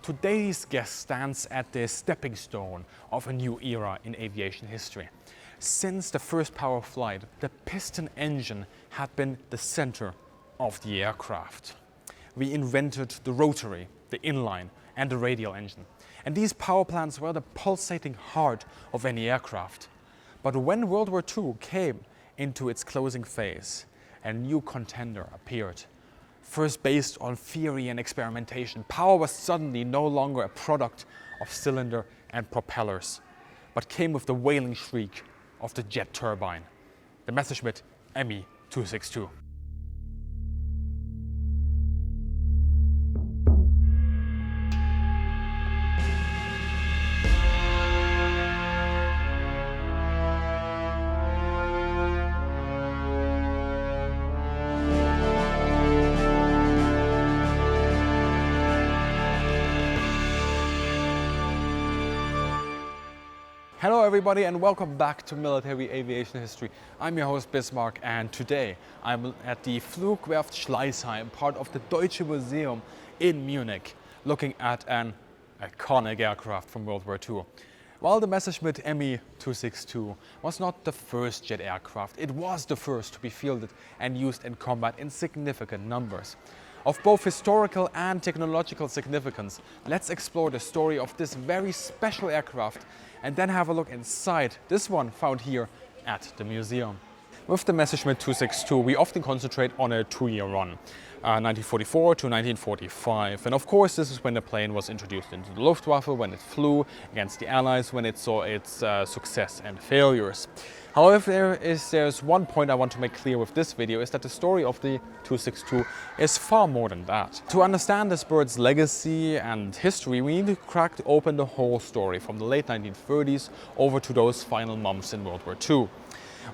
Today's guest stands at the stepping stone of a new era in aviation history. Since the first power of flight, the piston engine had been the center of the aircraft. We invented the rotary, the inline, and the radial engine. And these power plants were the pulsating heart of any aircraft. But when World War II came into its closing phase, a new contender appeared. First based on theory and experimentation, power was suddenly no longer a product of cylinder and propellers, but came with the wailing shriek of the jet turbine, the Messerschmitt Me 262. Hello everybody and welcome back to Military Aviation History. I'm your host Bismarck and today I'm at the Flugwerft Schleissheim, part of the Deutsche Museum in Munich, looking at an iconic aircraft from World War II. While the Messerschmitt Me 262 was not the first jet aircraft, it was the first to be fielded and used in combat in significant numbers. Of both historical and technological significance, let's explore the story of this very special aircraft and then have a look inside this one found here at the museum. With the Messerschmitt 262, we often concentrate on a two-year run, 1944 to 1945. And of course, this is when the plane was introduced into the Luftwaffe, when it flew against the Allies, when it saw its success and failures. However, there's one point I want to make clear with this video, is that the story of the 262 is far more than that. To understand this bird's legacy and history, we need to crack open the whole story from the late 1930s over to those final months in World War II.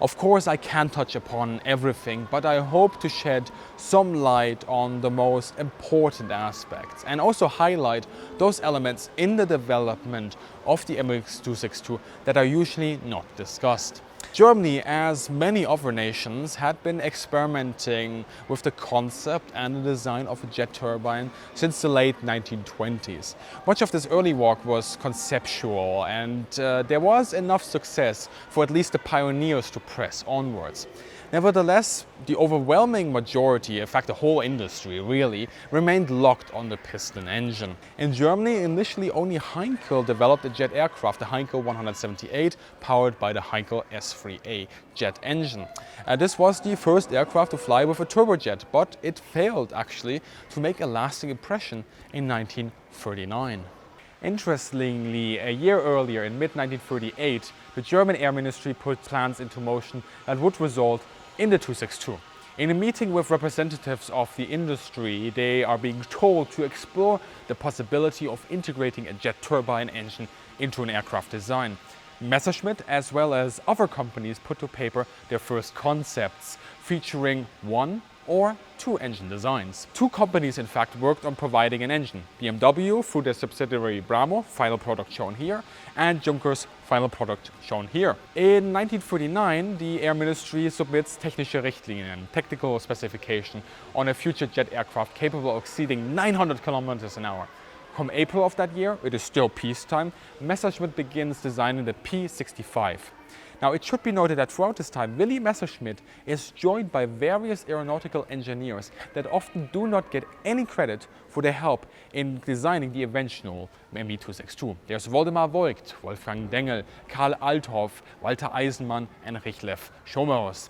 Of course, I can't touch upon everything, but I hope to shed some light on the most important aspects and also highlight those elements in the development of the MX 262 that are usually not discussed. Germany, as many other nations, had been experimenting with the concept and the design of a jet turbine since the late 1920s. Much of this early work was conceptual, and there was enough success for at least the pioneers to press onwards. Nevertheless, the overwhelming majority, in fact the whole industry really, remained locked on the piston engine. In Germany, initially only Heinkel developed a jet aircraft, the Heinkel 178, powered by the Heinkel S3A jet engine. This was the first aircraft to fly with a turbojet, but it failed actually to make a lasting impression in 1939. Interestingly, a year earlier, in mid-1938, the German Air Ministry put plans into motion that would result in the 262. In a meeting with representatives of the industry, they are being told to explore the possibility of integrating a jet turbine engine into an aircraft design. Messerschmitt, as well as other companies, put to paper their first concepts, featuring one or two engine designs. Two companies in fact worked on providing an engine. BMW through their subsidiary Bramo, final product shown here, and Junkers, final product shown here. In 1939, the Air Ministry submits technische Richtlinien, technical specification, on a future jet aircraft capable of exceeding 900 kilometers an hour. Come April of that year, it is still peacetime, Messerschmitt begins designing the P-65. Now, it should be noted that throughout this time, Willy Messerschmitt is joined by various aeronautical engineers that often do not get any credit for their help in designing the eventual Me 262. There's Woldemar Voigt, Wolfgang Dengel, Karl Althoff, Walter Eisenmann, and Richlev Schomerus.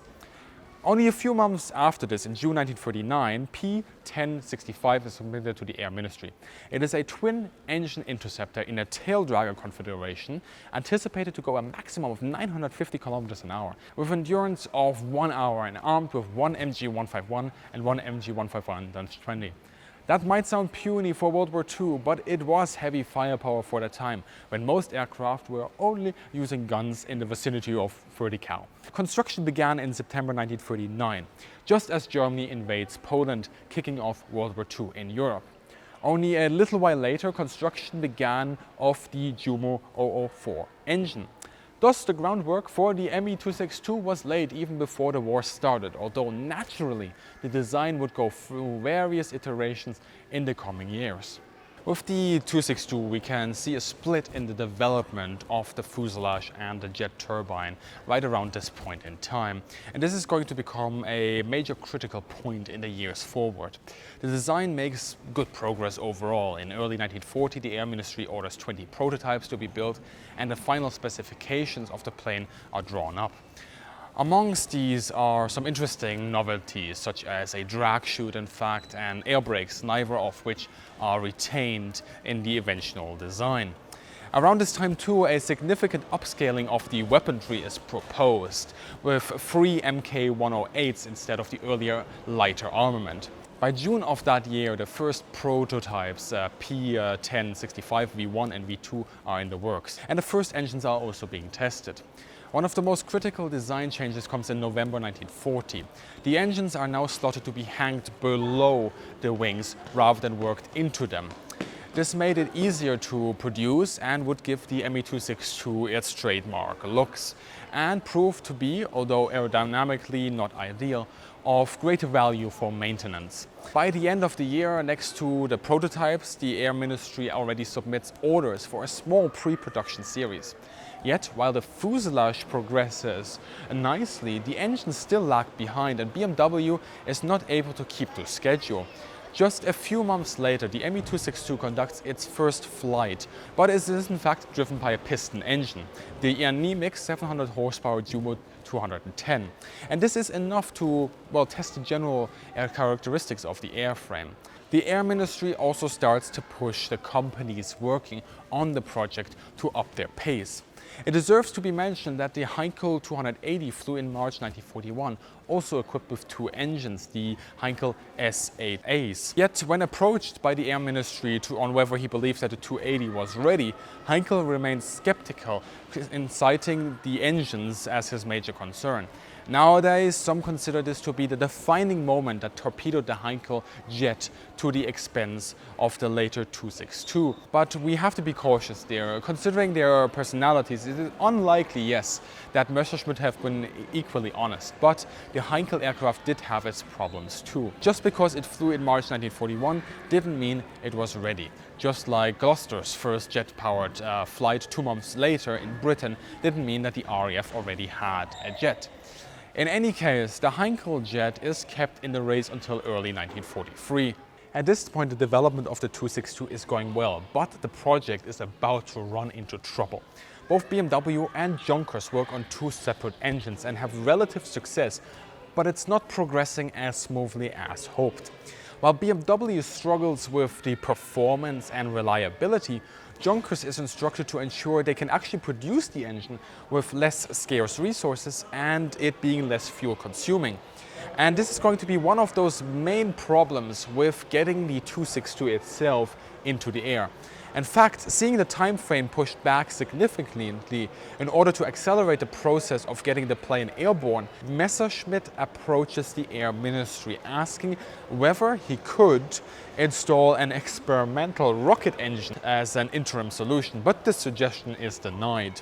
Only a few months after this, in June 1939, P-1065 is submitted to the Air Ministry. It is a twin-engine interceptor in a tail-dragger configuration, anticipated to go a maximum of 950 kilometers an hour, with endurance of 1 hour and armed with one MG-151 and one MG-151-20. That might sound puny for World War II, but it was heavy firepower for the time, when most aircraft were only using guns in the vicinity of 30 cal. Construction began in September 1939, just as Germany invades Poland, kicking off World War II in Europe. Only a little while later, construction began of the Jumo 004 engine. Thus, the groundwork for the Me 262 was laid even before the war started, although naturally the design would go through various iterations in the coming years. With the 262, we can see a split in the development of the fuselage and the jet turbine right around this point in time. And this is going to become a major critical point in the years forward. The design makes good progress overall. In early 1940, the Air Ministry orders 20 prototypes to be built, and the final specifications of the plane are drawn up. Amongst these are some interesting novelties, such as a drag chute, in fact, and air brakes, neither of which are retained in the eventual design. Around this time too, a significant upscaling of the weaponry is proposed, with 3 Mk-108s instead of the earlier lighter armament. By June of that year, the first prototypes, P-1065 V1 and V2, are in the works, and the first engines are also being tested. One of the most critical design changes comes in November 1940. The engines are now slotted to be hanged below the wings rather than worked into them. This made it easier to produce and would give the Me-262 its trademark looks, and proved to be, although aerodynamically not ideal, of greater value for maintenance. By the end of the year, next to the prototypes, the Air Ministry already submits orders for a small pre-production series. Yet, while the fuselage progresses nicely, the engines still lag behind, and BMW is not able to keep to schedule. Just a few months later, the Me-262 conducts its first flight, but it is in fact driven by a piston engine, the anemic 700 horsepower Jumo 210. And this is enough to, test the general air characteristics of the airframe. The Air Ministry also starts to push the companies working on the project to up their pace. It deserves to be mentioned that the Heinkel 280 flew in March 1941, also equipped with 2 engines, the Heinkel S8As. Yet, when approached by the Air Ministry on whether he believes that the 280 was ready, Heinkel remained skeptical, citing the engines as his major concern. Nowadays, some consider this to be the defining moment that torpedoed the Heinkel jet to the expense of the later 262. But we have to be cautious there. Considering their personalities, it is unlikely, yes, that Messerschmitt have been equally honest. But the Heinkel aircraft did have its problems too. Just because it flew in March 1941 didn't mean it was ready. Just like Gloucester's first jet-powered flight 2 months later in Britain didn't mean that the RAF already had a jet. In any case, the Heinkel jet is kept in the race until early 1943. At this point, the development of the 262 is going well, but the project is about to run into trouble. Both BMW and Junkers work on 2 separate engines and have relative success, but it's not progressing as smoothly as hoped. While BMW struggles with the performance and reliability, Junkers is instructed to ensure they can actually produce the engine with less scarce resources and it being less fuel consuming. And this is going to be one of those main problems with getting the 262 itself into the air. In fact, seeing the time frame pushed back significantly in order to accelerate the process of getting the plane airborne, Messerschmitt approaches the Air Ministry asking whether he could install an experimental rocket engine as an interim solution, but this suggestion is denied.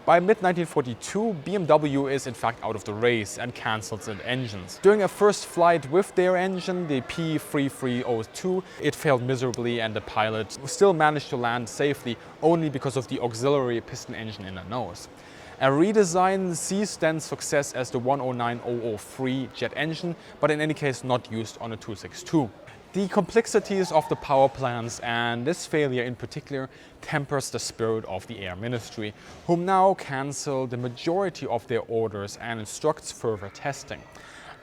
By mid-1942, BMW is in fact out of the race and cancels its engines. During a first flight with their engine, the P3302, it failed miserably and the pilot still managed to land safely only because of the auxiliary piston engine in the nose. A redesign sees then success as the 109003 jet engine, but in any case not used on a 262. The complexities of the power plants and this failure in particular tempers the spirit of the Air Ministry, whom now cancel the majority of their orders and instructs further testing.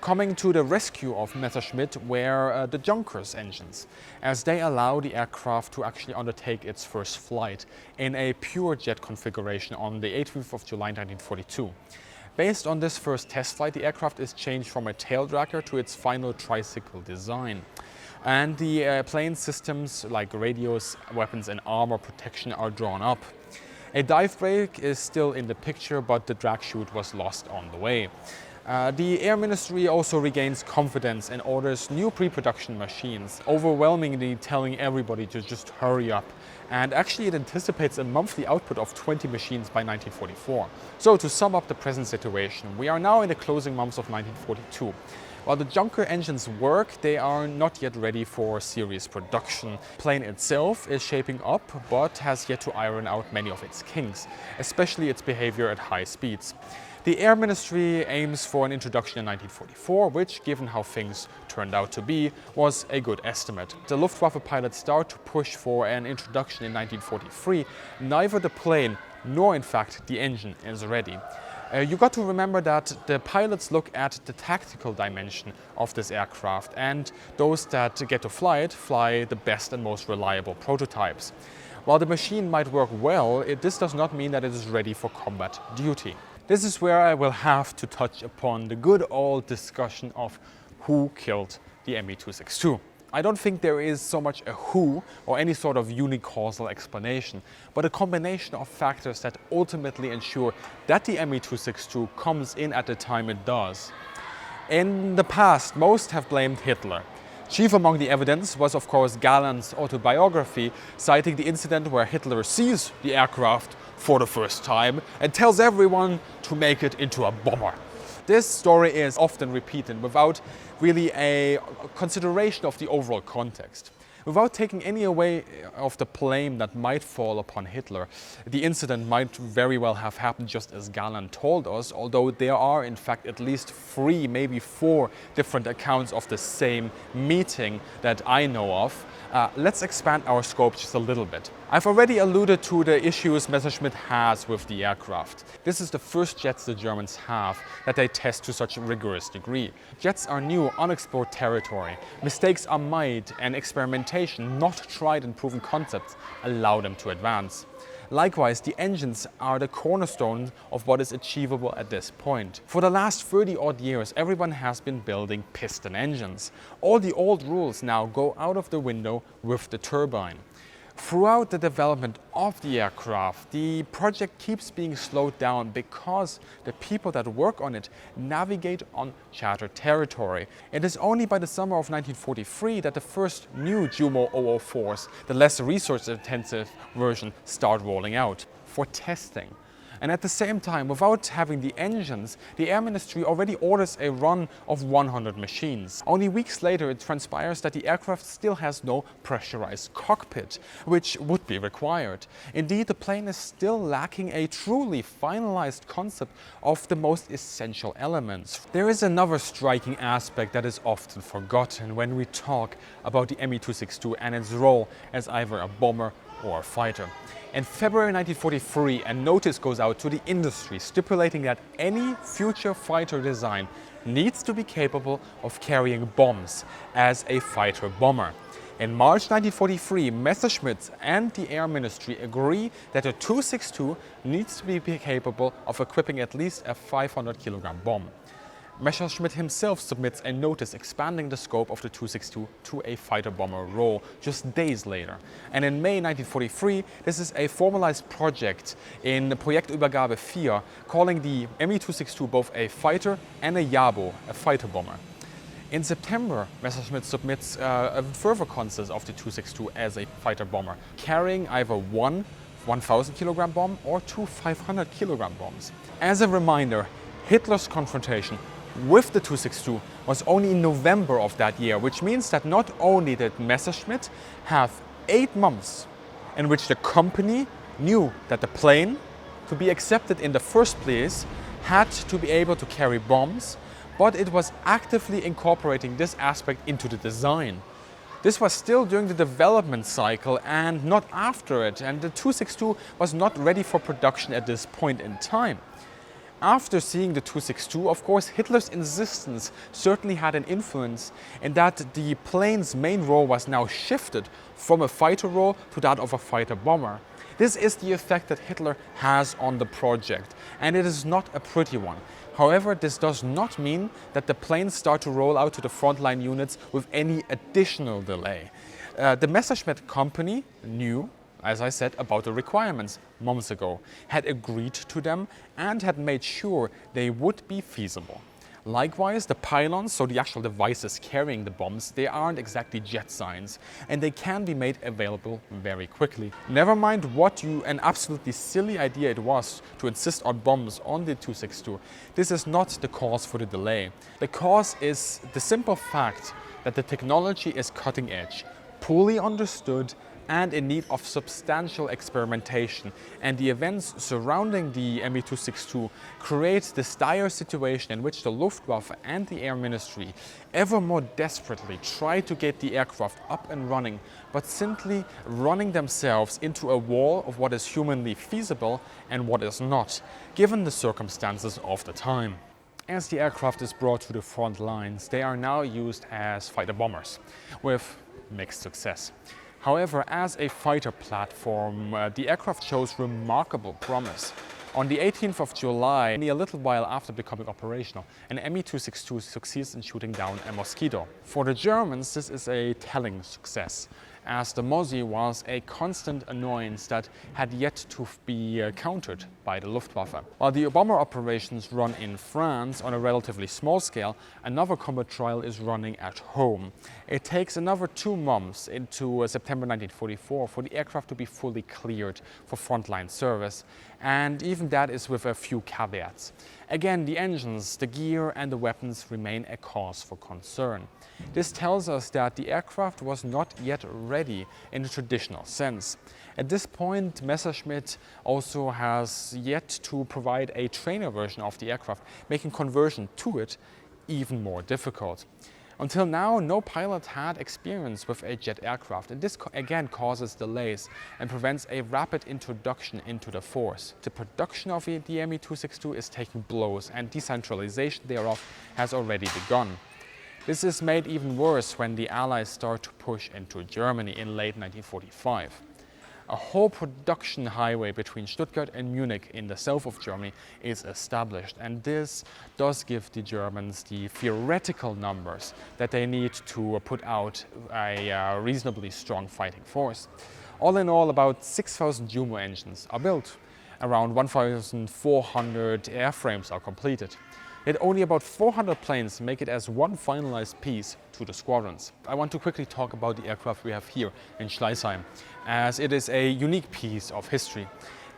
Coming to the rescue of Messerschmitt were the Junkers engines, as they allow the aircraft to actually undertake its first flight in a pure jet configuration on the 18th of July 1942. Based on this first test flight, the aircraft is changed from a tail dragger to its final tricycle design. And the plane systems like radios, weapons and armor protection are drawn up. A dive brake is still in the picture, but the drag chute was lost on the way. The Air Ministry also regains confidence and orders new pre-production machines, overwhelmingly telling everybody to just hurry up. And actually it anticipates a monthly output of 20 machines by 1944. So to sum up the present situation, we are now in the closing months of 1942. While the Junker engines work, they are not yet ready for series production. The plane itself is shaping up, but has yet to iron out many of its kinks, especially its behavior at high speeds. The Air Ministry aims for an introduction in 1944, which, given how things turned out to be, was a good estimate. The Luftwaffe pilots start to push for an introduction in 1943. Neither the plane nor, in fact, the engine is ready. You got to remember that the pilots look at the tactical dimension of this aircraft, and those that get to fly it fly the best and most reliable prototypes. While the machine might work well, this does not mean that it is ready for combat duty. This is where I will have to touch upon the good old discussion of who killed the Me-262. I don't think there is so much a who or any sort of unicausal explanation, but a combination of factors that ultimately ensure that the Me-262 comes in at the time it does. In the past, most have blamed Hitler. Chief among the evidence was, of course, Galland's autobiography, citing the incident where Hitler sees the aircraft for the first time and tells everyone to make it into a bomber. This story is often repeated without really a consideration of the overall context. Without taking any away of the blame that might fall upon Hitler, the incident might very well have happened just as Galland told us, although there are in fact at least 3, maybe 4 different accounts of the same meeting that I know of. Let's expand our scope just a little bit. I've already alluded to the issues Messerschmitt has with the aircraft. This is the first jets the Germans have that they test to such a rigorous degree. Jets are new, unexplored territory. Mistakes are made, and experimentation, not tried and proven concepts, allow them to advance. Likewise, the engines are the cornerstone of what is achievable at this point. For the last 30-odd years, everyone has been building piston engines. All the old rules now go out of the window with the turbine. Throughout the development of the aircraft, the project keeps being slowed down because the people that work on it navigate on chartered territory. It is only by the summer of 1943 that the first new Jumo 004s, the less resource-intensive version, start rolling out for testing. And at the same time, without having the engines, the Air Ministry already orders a run of 100 machines. Only weeks later, it transpires that the aircraft still has no pressurized cockpit, which would be required. Indeed, the plane is still lacking a truly finalized concept of the most essential elements. There is another striking aspect that is often forgotten when we talk about the Me-262 and its role as either a bomber or a fighter. In February 1943, a notice goes out to the industry stipulating that any future fighter design needs to be capable of carrying bombs as a fighter bomber. In March 1943, Messerschmitt and the Air Ministry agree that a 262 needs to be capable of equipping at least a 500-kilogram bomb. Messerschmitt himself submits a notice expanding the scope of the 262 to a fighter-bomber role just days later. And in May 1943, this is a formalized project in the Projektübergabe 4, calling the Me-262 both a fighter and a Jabo, a fighter-bomber. In September, Messerschmitt submits a further concept of the 262 as a fighter-bomber, carrying either one 1,000-kilogram bomb or 2 500-kilogram bombs. As a reminder, Hitler's confrontation with the 262 was only in November of that year, which means that not only did Messerschmitt have 8 months in which the company knew that the plane, to be accepted in the first place, had to be able to carry bombs, but it was actively incorporating this aspect into the design. This was still during the development cycle and not after it, and the 262 was not ready for production at this point in time. After seeing the 262, of course, Hitler's insistence certainly had an influence in that the plane's main role was now shifted from a fighter role to that of a fighter-bomber. This is the effect that Hitler has on the project, and it is not a pretty one. However, this does not mean that the planes start to roll out to the frontline units with any additional delay. The Messerschmitt company knew, as I said, about the requirements months ago, had agreed to them and had made sure they would be feasible. Likewise, the pylons, so the actual devices carrying the bombs, they aren't exactly jet signs, and they can be made available very quickly. Never mind what an absolutely silly idea it was to insist on bombs on the 262. This is not the cause for the delay. The cause is the simple fact that the technology is cutting edge, poorly understood, and in need of substantial experimentation, and the events surrounding the Me-262 create this dire situation in which the Luftwaffe and the Air Ministry ever more desperately try to get the aircraft up and running, but simply running themselves into a wall of what is humanly feasible and what is not, given the circumstances of the time. As the aircraft is brought to the front lines, they are now used as fighter bombers, with mixed success. However, as a fighter platform, the aircraft shows remarkable promise. On the 18th of July, only a little while after becoming operational, an Me-262 succeeds in shooting down a Mosquito. For the Germans, this is a telling success, as the Mossi was a constant annoyance that had yet to be countered by the Luftwaffe. While the bomber operations run in France on a relatively small scale, another combat trial is running at home. It takes another 2 months into September 1944 for the aircraft to be fully cleared for frontline service, and even that is with a few caveats. Again, the engines, the gear and the weapons remain a cause for concern. This tells us that the aircraft was not yet ready in the traditional sense. At this point, Messerschmitt also has yet to provide a trainer version of the aircraft, making conversion to it even more difficult. Until now, no pilot had experience with a jet aircraft, and this again causes delays and prevents a rapid introduction into the force. The production of the Me-262 is taking blows, and decentralization thereof has already begun. This is made even worse when the Allies start to push into Germany in late 1945. A whole production highway between Stuttgart and Munich in the south of Germany is established, and this does give the Germans the theoretical numbers that they need to put out a reasonably strong fighting force. All in all, about 6,000 Jumo engines are built. Around 1,400 airframes are completed. Yet only about 400 planes make it as one finalized piece to the squadrons. I want to quickly talk about the aircraft we have here in Schleissheim, as it is a unique piece of history.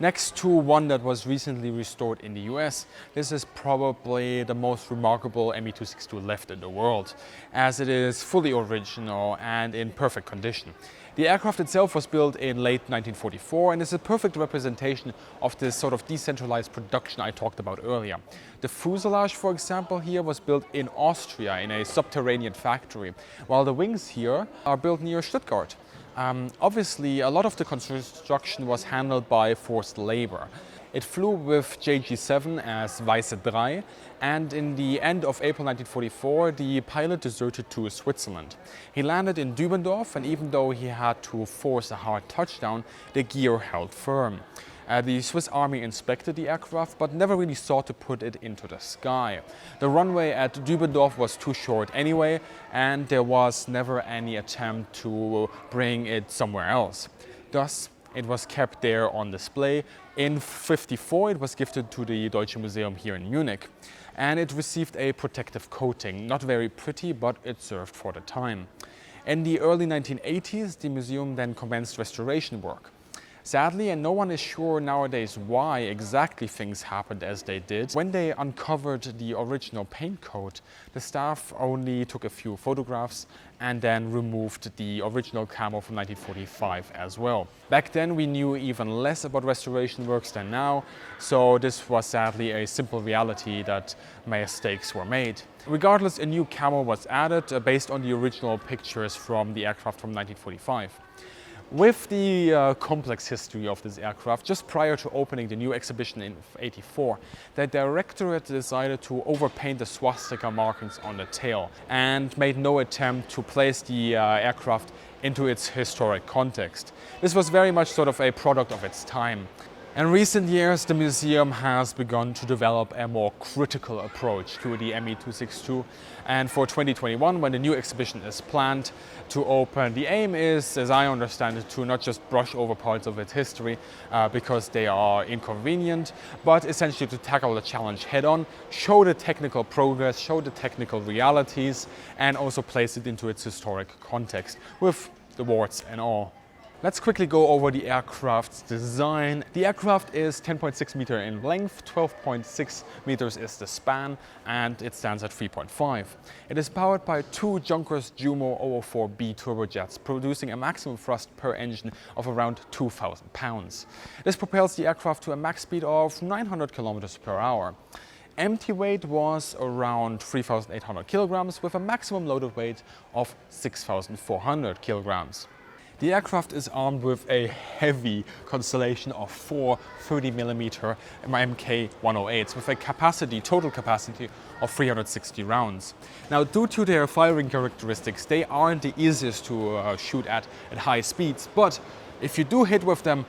Next to one that was recently restored in the US, this is probably the most remarkable Me-262 left in the world, as it is fully original and in perfect condition. The aircraft itself was built in late 1944 and is a perfect representation of this sort of decentralized production I talked about earlier. The fuselage, for example, here was built in Austria in a subterranean factory, while the wings here are built near Stuttgart. Obviously, a lot of the construction was handled by forced labor. It flew with JG7 as Weiße 3, and in the end of April 1944, the pilot deserted to Switzerland. He landed in Dübendorf, and even though he had to force a hard touchdown, the gear held firm. The Swiss Army inspected the aircraft, but never really sought to put it into the sky. The runway at Dübendorf was too short anyway, and there was never any attempt to bring it somewhere else. Thus, it was kept there on display. In 1954, it was gifted to the Deutsches Museum here in Munich, and it received a protective coating. Not very pretty, but it served for the time. In the early 1980s, the museum then commenced restoration work. Sadly, and no one is sure nowadays why exactly things happened as they did, when they uncovered the original paint coat, the staff only took a few photographs and then removed the original camo from 1945 as well. Back then we knew even less about restoration works than now, so this was sadly a simple reality that mistakes were made. Regardless, a new camo was added based on the original pictures from the aircraft from 1945. With the complex history of this aircraft, just prior to opening the new exhibition in '84, the directorate decided to overpaint the swastika markings on the tail and made no attempt to place the aircraft into its historic context. This was very much sort of a product of its time. In recent years, the museum has begun to develop a more critical approach to the Me-262, and for 2021, when the new exhibition is planned to open, the aim is, as I understand it, to not just brush over parts of its history because they are inconvenient, but essentially to tackle the challenge head-on, show the technical progress, show the technical realities, and also place it into its historic context with the warts and all. Let's quickly go over the aircraft's design. The aircraft is 10.6 meters in length, 12.6 meters is the span, and it stands at 3.5. It is powered by two Junkers Jumo 004B turbojets, producing a maximum thrust per engine of around 2,000 pounds. This propels the aircraft to a max speed of 900 kilometers per hour. Empty weight was around 3,800 kilograms with a maximum loaded weight of 6,400 kilograms. The aircraft is armed with a heavy constellation of four 30mm Mk108s with a total capacity of 360 rounds. Now, due to their firing characteristics, they aren't the easiest to shoot at high speeds, but if you do hit with them,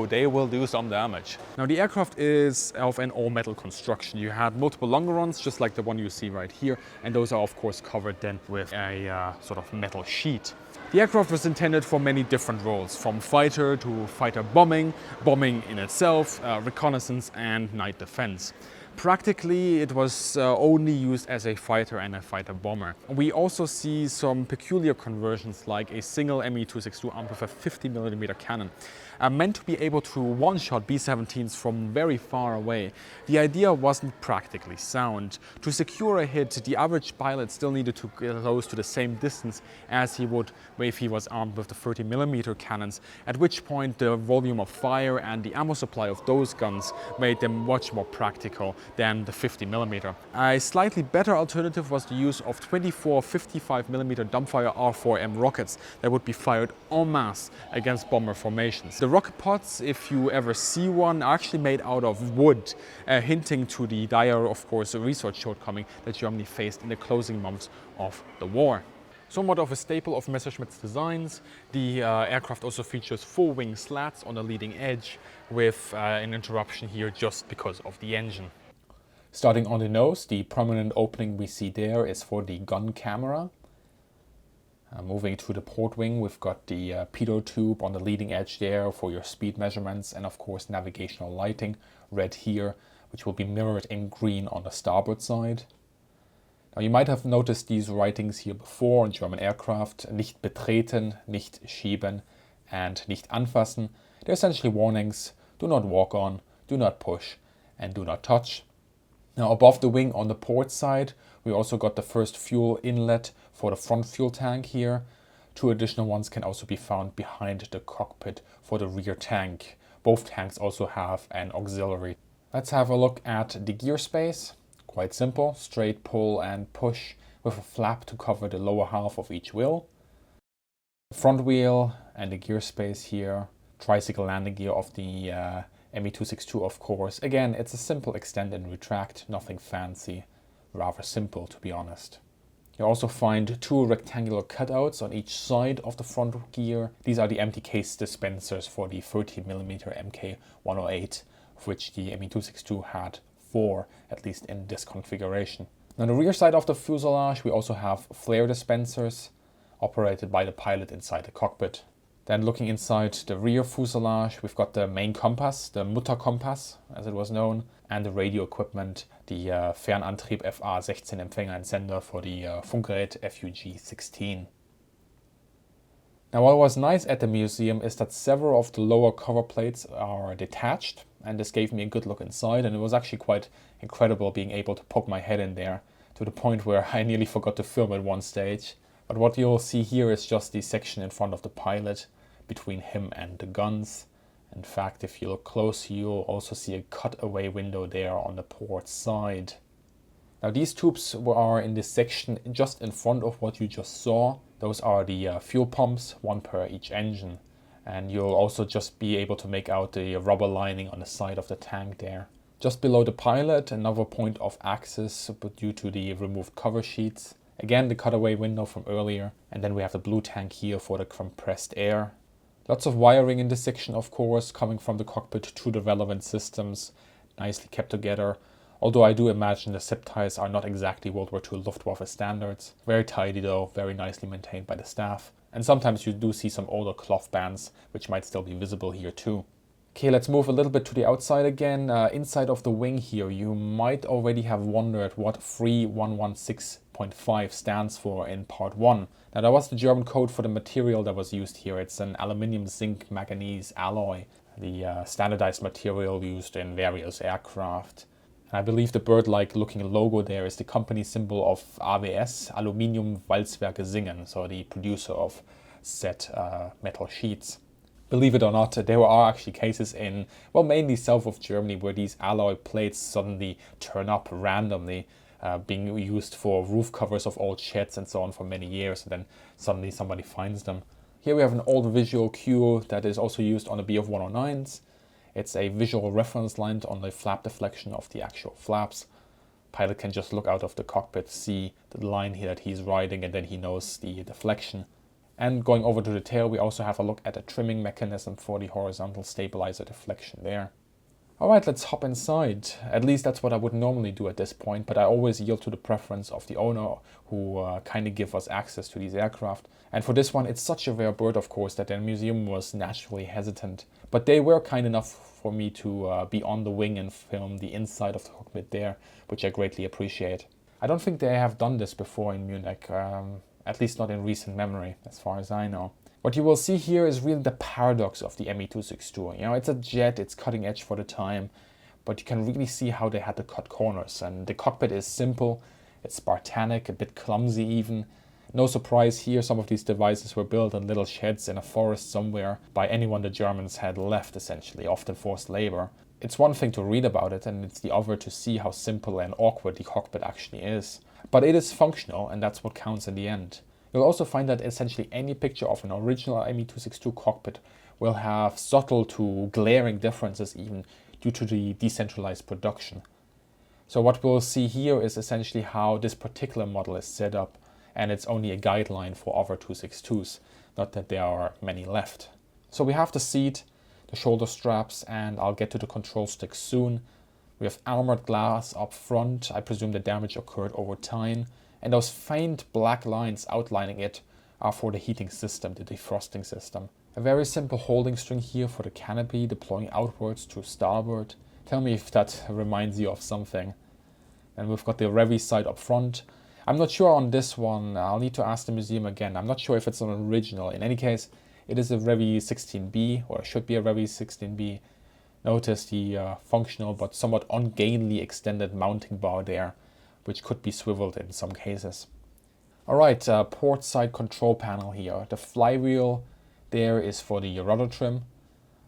they will do some damage. Now, the aircraft is of an all-metal construction. You had multiple longerons, just like the one you see right here, and those are of course covered then with a sort of metal sheet. The aircraft was intended for many different roles, from fighter to fighter bombing, bombing in itself, reconnaissance and night defense. Practically, it was only used as a fighter and a fighter bomber. We also see some peculiar conversions, like a single Me-262 armed with a 50mm cannon, meant to be able to one-shot B-17s from very far away. The idea wasn't practically sound. To secure a hit, the average pilot still needed to get close to the same distance as he would if he was armed with the 30mm cannons, at which point the volume of fire and the ammo supply of those guns made them much more practical than the 50mm. A slightly better alternative was the use of 24 55mm dumbfire R4M rockets that would be fired en masse against bomber formations. The rocket pods, if you ever see one, are actually made out of wood, hinting to the dire, of course, research shortcoming that Germany faced in the closing months of the war. Somewhat of a staple of Messerschmitt's designs, the aircraft also features full wing slats on the leading edge with an interruption here just because of the engine. Starting on the nose, the prominent opening we see there is for the gun camera. Moving to the port wing, we've got the pitot tube on the leading edge there for your speed measurements, and of course navigational lighting, red here, which will be mirrored in green on the starboard side. Now, you might have noticed these writings here before on German aircraft: nicht betreten, nicht schieben, and nicht anfassen. They're essentially warnings: do not walk on, do not push, and do not touch. Now, above the wing on the port side, we also got the first fuel inlet for the front fuel tank here. Two additional ones can also be found behind the cockpit for the rear tank. Both tanks also have an auxiliary. Let's have a look at the gear space. Quite simple: straight pull and push with a flap to cover the lower half of each wheel. The front wheel and the gear space here. Tricycle landing gear of the Me-262, of course. Again, it's a simple extend and retract, nothing fancy, rather simple to be honest. You also find two rectangular cutouts on each side of the front gear. These are the empty case dispensers for the 30mm Mk108, of which the Me-262 had 4, at least in this configuration. On the rear side of the fuselage, we also have flare dispensers operated by the pilot inside the cockpit. Then looking inside the rear fuselage, we've got the main compass, the Mutterkompass as it was known, and the radio equipment, the Fernantrieb FA-16 Empfängerentsender for the Funkgerät FUG-16. Now, what was nice at the museum is that several of the lower cover plates are detached, and this gave me a good look inside, and it was actually quite incredible being able to poke my head in there, to the point where I nearly forgot to film at one stage. But what you'll see here is just the section in front of the pilot, between him and the guns. In fact, if you look close, you'll also see a cutaway window there on the port side. Now, these tubes are in this section just in front of what you just saw. Those are the fuel pumps, one per each engine. And you'll also just be able to make out the rubber lining on the side of the tank there. Just below the pilot, another point of access, but due to the removed cover sheets. Again, the cutaway window from earlier. And then we have the blue tank here for the compressed air. Lots of wiring in this section, of course, coming from the cockpit to the relevant systems, nicely kept together. Although I do imagine the zip ties are not exactly World War II Luftwaffe standards. Very tidy though, very nicely maintained by the staff. And sometimes you do see some older cloth bands, which might still be visible here too. Okay, let's move a little bit to the outside again. Inside of the wing here, you might already have wondered what 3116.5 stands for in part 1. Now that was the German code for the material that was used here. It's an aluminium zinc manganese alloy, the standardized material used in various aircraft. And I believe the bird-like looking logo there is the company symbol of AWS, Aluminium Walzwerke Singen, so the producer of said metal sheets. Believe it or not, there are actually cases in, well, mainly south of Germany, where these alloy plates suddenly turn up randomly, being used for roof covers of old sheds and so on for many years, and then suddenly somebody finds them. Here we have an old visual cue that is also used on the Bf 109s. It's a visual reference line on the flap deflection of the actual flaps. Pilot can just look out of the cockpit, see the line here that he's riding, and then he knows the deflection. And going over to the tail, we also have a look at a trimming mechanism for the horizontal stabilizer deflection there. Alright, let's hop inside. At least that's what I would normally do at this point, but I always yield to the preference of the owner, who kindly give us access to these aircraft. And for this one, it's such a rare bird, of course, that the museum was naturally hesitant. But they were kind enough for me to be on the wing and film the inside of the cockpit there, which I greatly appreciate. I don't think they have done this before in Munich, at least not in recent memory, as far as I know. What you will see here is really the paradox of the Me-262. You know, it's a jet, it's cutting edge for the time, but you can really see how they had to cut corners. And the cockpit is simple, it's Spartanic, a bit clumsy even. No surprise here, some of these devices were built in little sheds in a forest somewhere by anyone the Germans had left, essentially, often forced labor. It's one thing to read about it, and it's the other to see how simple and awkward the cockpit actually is. But it is functional, and that's what counts in the end. You'll also find that essentially any picture of an original Me-262 cockpit will have subtle to glaring differences even due to the decentralized production. So what we'll see here is essentially how this particular model is set up, and it's only a guideline for other 262s, not that there are many left. So we have the seat, the shoulder straps, and I'll get to the control stick soon. We have armored glass up front. I presume the damage occurred over time. And those faint black lines outlining it are for the heating system, the defrosting system. A very simple holding string here for the canopy deploying outwards to starboard. Tell me if that reminds you of something. And we've got the Revi sight up front. I'm not sure on this one. I'll need to ask the museum again. I'm not sure if it's an original. In any case, it is a Revi 16B, or it should be a Revi 16B. Notice the functional but somewhat ungainly extended mounting bar there, which could be swiveled in some cases. Alright, port side control panel here. The flywheel there is for the rudder trim.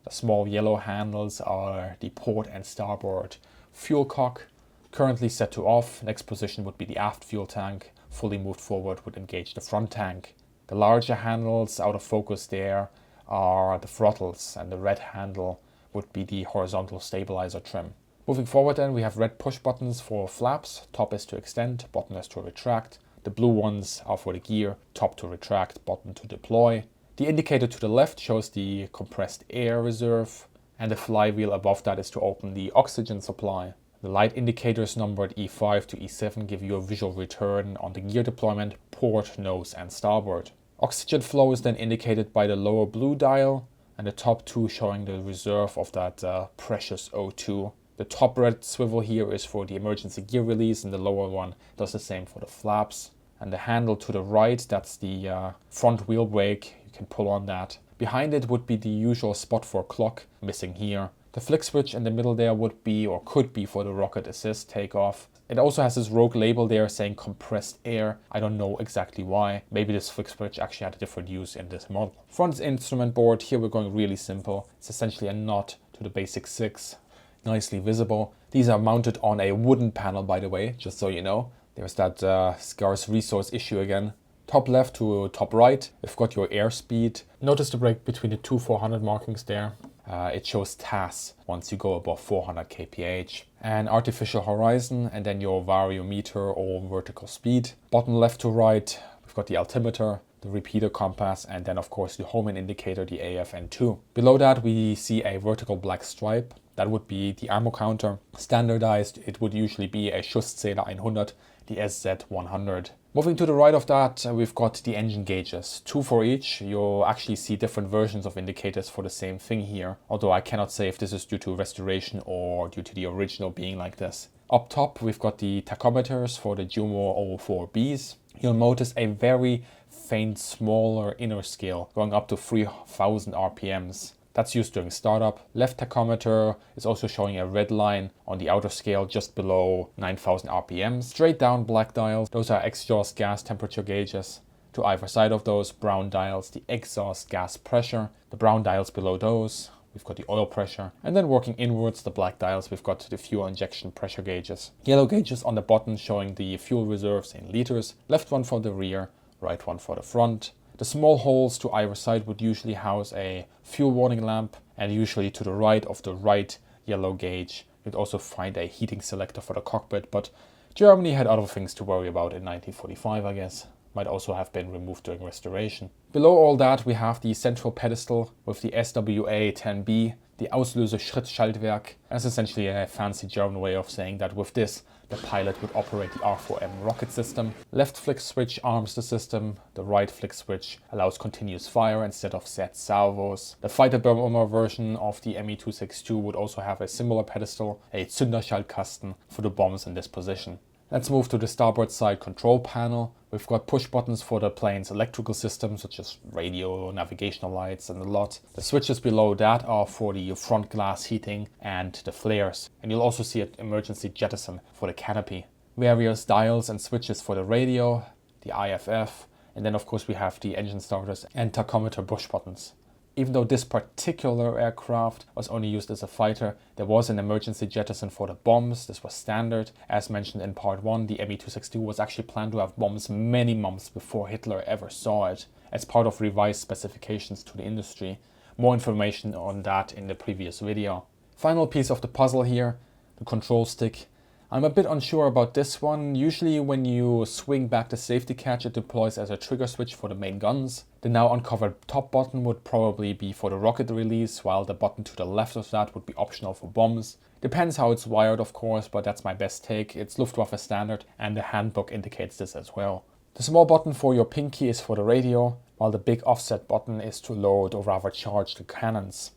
The small yellow handles are the port and starboard fuel cock. Currently set to off. Next position would be the aft fuel tank. Fully moved forward would engage the front tank. The larger handles out of focus there are the throttles, and the red handle would be the horizontal stabilizer trim. Moving forward then, we have red push buttons for flaps. Top is to extend, bottom is to retract. The blue ones are for the gear, top to retract, bottom to deploy. The indicator to the left shows the compressed air reserve, and the flywheel above that is to open the oxygen supply. The light indicators numbered E5 to E7 give you a visual return on the gear deployment, port, nose and starboard. Oxygen flow is then indicated by the lower blue dial, and the top two showing the reserve of that precious O2. The top red swivel here is for the emergency gear release, and the lower one does the same for the flaps. And the handle to the right, that's the front wheel brake, you can pull on that. Behind it would be the usual spot for clock, missing here. The flick switch in the middle there would be, or could be, for the rocket assist takeoff. It also has this rogue label there saying compressed air. I don't know exactly why. Maybe this flick switch actually had a different use in this model. Front instrument board, here we're going really simple. It's essentially a nod to the basic 6. Nicely visible. These are mounted on a wooden panel, by the way, just so you know. There's that scarce resource issue again. Top left to top right, you've got your airspeed. Notice the break between the two 400 markings there. It shows TAS once you go above 400 kph. And artificial horizon, and then your variometer or vertical speed. Bottom left to right, we've got the altimeter. the repeater compass, and then of course the homing indicator, the AFN2. Below that we see a vertical black stripe. That would be the ammo counter. Standardized, it would usually be a Schusszähler 100, the SZ100. Moving to the right of that, we've got the engine gauges, 2 for each. You'll actually see different versions of indicators for the same thing here, although I cannot say if this is due to restoration or due to the original being like this. Up top, we've got the tachometers for the Jumo 04Bs. You'll notice a very faint, smaller inner scale going up to 3000 RPMs. That's used during startup. Left tachometer is also showing a red line on the outer scale just below 9000 RPM. Straight down black dials, those are exhaust gas temperature gauges. To either side of those brown dials, the exhaust gas pressure. The brown dials below those, we've got the oil pressure. And then working inwards, the black dials, we've got the fuel injection pressure gauges. Yellow gauges on the bottom showing the fuel reserves in liters. Left one for the rear, right one for the front. The small holes to either side would usually house a fuel warning lamp, and usually to the right of the right yellow gauge you'd also find a heating selector for the cockpit, but Germany had other things to worry about in 1945, I guess. Might also have been removed during restoration. Below all that we have the central pedestal with the SWA-10B, the Auslöser Schrittschaltwerk. That's essentially a fancy German way of saying that with this the pilot would operate the R4M rocket system. Left flick switch arms the system, the right flick switch allows continuous fire instead of set salvos. The fighter bomber version of the Me-262 would also have a similar pedestal, a Zünderschaltkasten for the bombs in this position. Let's move to the starboard side control panel. We've got push buttons for the plane's electrical systems such as radio, navigational lights and a lot. The switches below that are for the front glass heating and the flares. And you'll also see an emergency jettison for the canopy. Various dials and switches for the radio, the IFF, and then of course we have the engine starters and tachometer push buttons. Even though this particular aircraft was only used as a fighter, there was an emergency jettison for the bombs. This was standard. As mentioned in part 1, the Me-262 was actually planned to have bombs many months before Hitler ever saw it, as part of revised specifications to the industry. More information on that in the previous video. Final piece of the puzzle here, the control stick. I'm a bit unsure about this one. Usually when you swing back the safety catch, it deploys as a trigger switch for the main guns. The now uncovered top button would probably be for the rocket release, while the button to the left of that would be optional for bombs. Depends how it's wired of course, but that's my best take. It's Luftwaffe standard and the handbook indicates this as well. The small button for your pinky is for the radio, while the big offset button is to load or rather charge the cannons.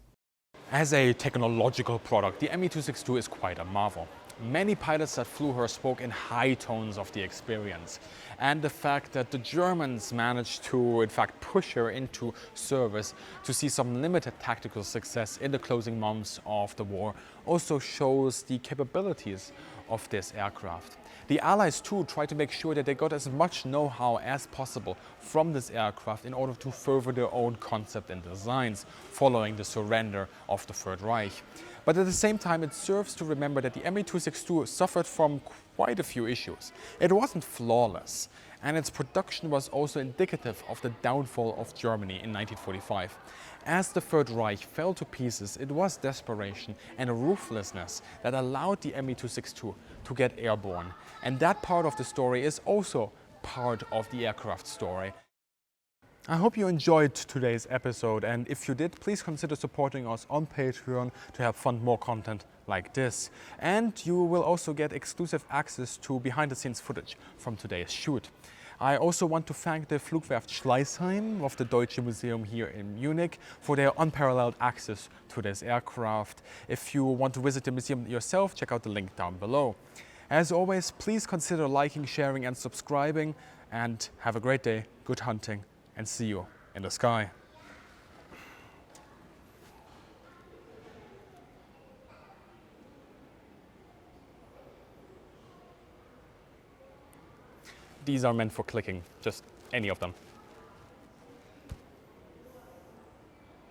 As a technological product, the Me-262 is quite a marvel. Many pilots that flew her spoke in high tones of the experience and the fact that the Germans managed to in fact push her into service to see some limited tactical success in the closing months of the war also shows the capabilities of this aircraft. The Allies too tried to make sure that they got as much know-how as possible from this aircraft in order to further their own concept and designs following the surrender of the Third Reich. But at the same time, it serves to remember that the Me-262 suffered from quite a few issues. It wasn't flawless, and its production was also indicative of the downfall of Germany in 1945. As the Third Reich fell to pieces, it was desperation and ruthlessness that allowed the Me-262 to get airborne. And that part of the story is also part of the aircraft story. I hope you enjoyed today's episode, and if you did, please consider supporting us on Patreon to help fund more content like this. And you will also get exclusive access to behind-the-scenes footage from today's shoot. I also want to thank the Flugwerft Schleissheim of the Deutsche Museum here in Munich for their unparalleled access to this aircraft. If you want to visit the museum yourself, check out the link down below. As always, please consider liking, sharing and subscribing, and have a great day, good hunting, and see you in the sky. These are meant for clicking, just any of them.